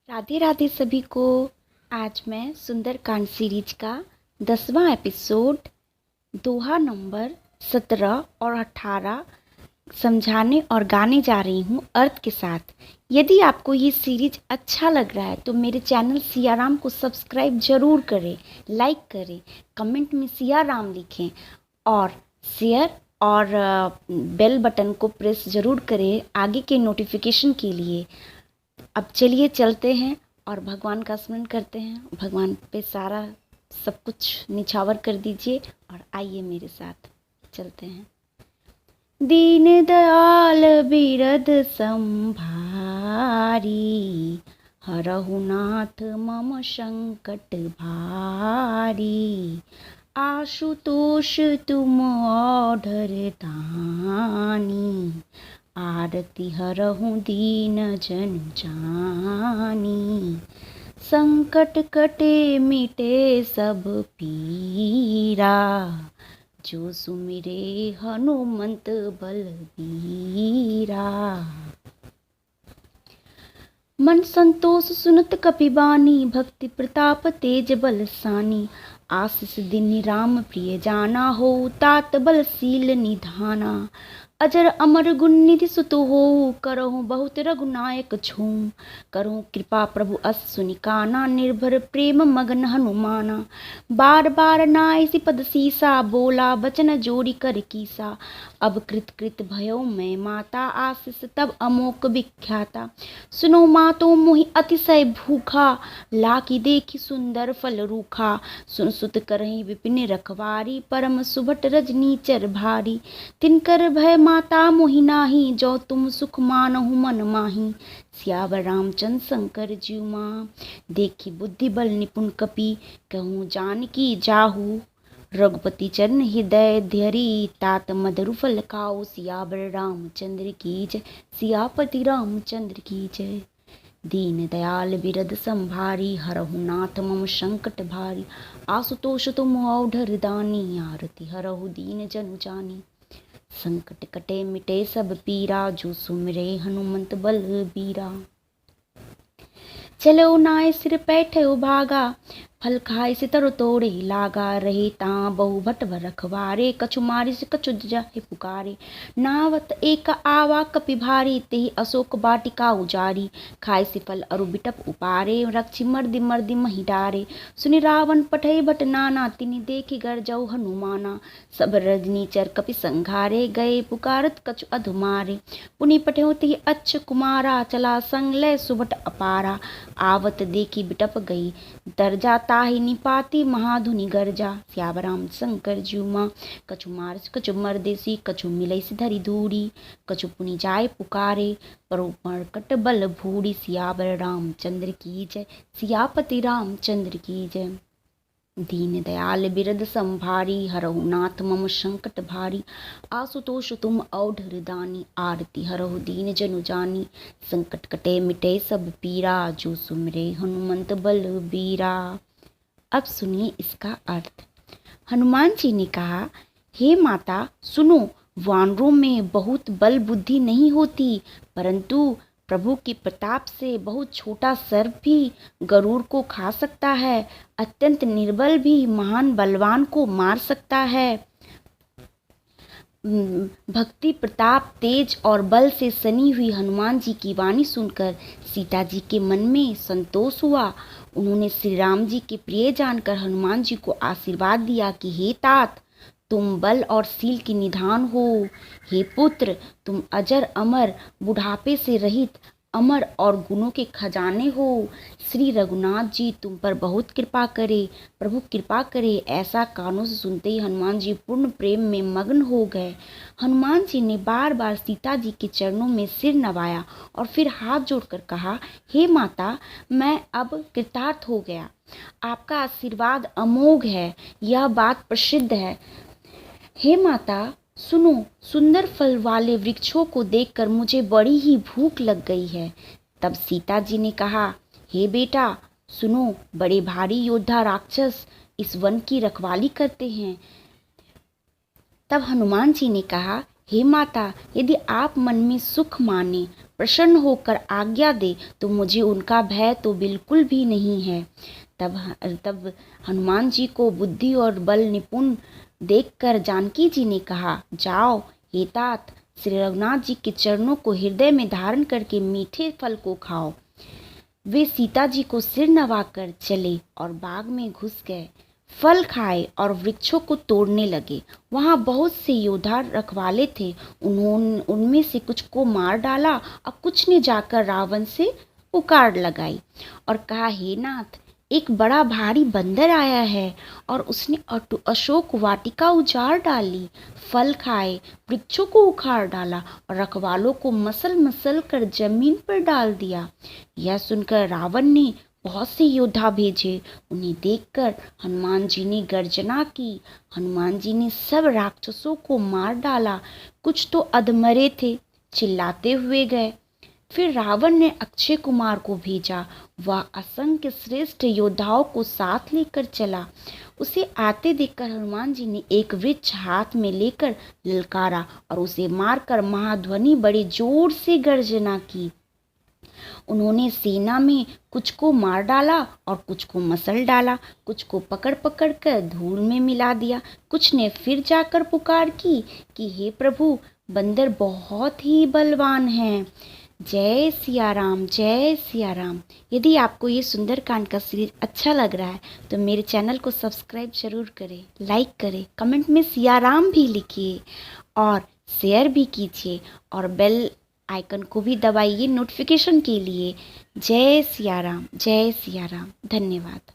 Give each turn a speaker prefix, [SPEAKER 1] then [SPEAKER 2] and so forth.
[SPEAKER 1] राधे राधे सभी को। आज मैं सुंदरकांड सीरीज का 10वां एपिसोड दोहा नंबर 17 और 18 समझाने और गाने जा रही हूँ अर्थ के साथ। यदि आपको ये सीरीज अच्छा लग रहा है तो मेरे चैनल सियाराम को सब्सक्राइब जरूर करें, लाइक करें, कमेंट में सियाराम लिखें और शेयर और बेल बटन को प्रेस जरूर करें आगे के नोटिफिकेशन के लिए। अब चलिए चलते हैं और भगवान का स्मरण करते हैं। भगवान पे सारा सब कुछ निछावर कर दीजिए और आइए मेरे साथ चलते हैं। दीन दयाल बिरद संभारी, हरहु नाथ मम संकट भारी। आशुतोष तुम औढ़र दानी, आरती हरहु दीन जन जानी। संकट कटे मिटे सब पीरा, जो सुमिरे हनुमंत बलबीरा। मन संतोष सुनत कपिबानी, भक्ति प्रताप तेज बलसानी। आशीष दीनि राम प्रिय जाना, हो तात बलशील निधाना। अजर अमर गुण निधि सुत हो, करहु बहुत रघुनायक छू। करहु कृपा प्रभु अस सुनिकाना, निर्भर प्रेम मगन हनुमाना। बार बार नाइ पद सीसा, बोला बचन जोड़ी कर कीसा। अब कृत कृत भयो मैं माता, आशीष तब अमोक विख्याता। सुनो मातो मोहि अतिशय भूखा, लाकी देखी सुंदर फल रूखा। सुन सुत करहि विपिन रखवारी, परम सुभट रजनीचर भारी। तिनकर भय माता मोहि नाही, जो तुम सुख मानहु मन माही। सियावर रामचंद्र शंकर जीव मां, देखी बुद्धि बल निपुण कपि। कहूँ जानकी जाहू, रघुपति चरण हृदय धरी। तात मधुर फल खाओ, सियावर रामचंद्र की जय। सियापति रामचंद्र की जय। दीन दयाल बिरद संभारी, हरहु नाथ मम संकट भारी। आशुतोष तुम औढ़र दानी, आरती हरहु दीन जन जानी। संकट कटे मिटे सब पीरा, जो सुमिरे हनुमंत बलबीरा। चलो नाय सिर पैठो भागा, फल खाए से तरु तोड़े लागा। रहे तां बहु भट रखवारे, कछु मारी से कछु जाहे पुकारे। नावत एक आवा कपि भारी, तेहि अशोक बाटिका उजारी। खाए से फल अरु बिटप उपारे, रक्षी मर्दि मर्दि मही डारे। सुनि रावण पठई भट नाना, तिनि देखि गरजऊ हनुमाना। सब रजनीचर कपि संघारे, गए पुकारत कछु अधुमारे। पुनि पठेउ तिहि अच्छ कुमारा, चला संग लय सुभट अपारा। आवत देखी बिटप गई दरजा, ताहि निपाती महाधुनि गर्जा। सियावर राम शंकर जीव मां, कछु मारस कछु मरदेसी। कछु मिलई से धरी दूरी, कछु पुनि जाय पुकारे। परो मरकट बल भूरी, सियावर रामचंद्र की जय। सियापति रामचंद्र की जय। दीन दयाल बिरद संभारी, हरहु नाथ मम संकट भारी। आशुतोष तुम औढ़र दानी, आरती हरहु दीन जनु जानी। संकट कटे मिटे सब पीरा, जो सुमिरे हनुमंत बलबीरा। अब सुनिए इसका अर्थ। हनुमान जी ने कहा, हे माता सुनो, वानरों में बहुत बल बुद्धि नहीं होती, परंतु प्रभु के प्रताप से बहुत छोटा सर्प भी गरुड़ को खा सकता है। अत्यंत निर्बल भी महान बलवान को मार सकता है। भक्ति प्रताप तेज और बल से सनी हुई हनुमान जी की वाणी सुनकर सीता जी के मन में संतोष हुआ। उन्होंने श्री राम जी के प्रिय जानकर हनुमान जी को आशीर्वाद दिया कि हे तात, तुम बल और शील की निधान हो। हे पुत्र, तुम अजर अमर बुढ़ापे से रहित अमर और गुणों के खजाने हो। श्री रघुनाथ जी तुम पर बहुत कृपा करे, प्रभु कृपा करे। ऐसा कानों से सुनते ही हनुमान जी पूर्ण प्रेम में मग्न हो गए। हनुमान जी ने बार बार सीता जी के चरणों में सिर नवाया और फिर हाथ जोड़कर कहा, हे माता, मैं अब कृतार्थ हो गया। आपका आशीर्वाद अमोघ है, यह बात प्रसिद्ध है। हे माता सुनो, सुंदर फल वाले वृक्षों को देखकर मुझे बड़ी ही भूख लग गई है। तब सीता जी ने कहा, हे बेटा सुनो, बड़े भारी योद्धा राक्षस इस वन की रखवाली करते हैं। तब हनुमान जी ने कहा, हे माता, यदि आप मन में सुख माने, प्रसन्न होकर आज्ञा दे तो मुझे उनका भय तो बिल्कुल भी नहीं है। तब हनुमान जी को बुद्धि और बल निपुण देखकर जानकी जी ने कहा, जाओ हे तात, श्री रघुनाथ जी के चरणों को हृदय में धारण करके मीठे फल को खाओ। वे सीता जी को सिर नवाकर चले और बाग में घुस गए। फल खाए और वृक्षों को तोड़ने लगे। वहाँ बहुत से योद्धा रखवाले थे। उनमें से कुछ को मार डाला और कुछ ने जाकर रावण से पुकार लगाई और कहा, हे नाथ, एक बड़ा भारी बंदर आया है और उसने अशोक वाटिका उजाड़ डाली, फल खाए, वृक्षों को उखाड़ डाला और रखवालों को मसल मसल कर जमीन पर डाल दिया। यह सुनकर रावण ने बहुत से योद्धा भेजे। उन्हें देखकर हनुमान जी ने गर्जना की। हनुमान जी ने सब राक्षसों को मार डाला। कुछ तो अधमरे थे, चिल्लाते हुए गए। फिर रावण ने अक्षय कुमार को भेजा। वह असंख्य श्रेष्ठ योद्धाओं को साथ लेकर चला। उसे आते देखकर हनुमान जी ने एक वृक्ष हाथ में लेकर ललकारा और उसे मारकर महाध्वनि बड़े जोर से गर्जना की। उन्होंने सेना में कुछ को मार डाला और कुछ को मसल डाला, कुछ को पकड़ पकड़ कर धूल में मिला दिया। कुछ ने फिर जाकर पुकार की कि हे प्रभु, बंदर बहुत ही बलवान है। जय सिया राम, जय सिया राम। यदि आपको ये सुंदरकांड का सीरीज अच्छा लग रहा है तो मेरे चैनल को सब्सक्राइब जरूर करें, लाइक करें, कमेंट में सिया राम भी लिखिए और शेयर भी कीजिए और बेल आइकन को भी दबाइए नोटिफिकेशन के लिए। जय सिया राम, जय सिया राम। धन्यवाद।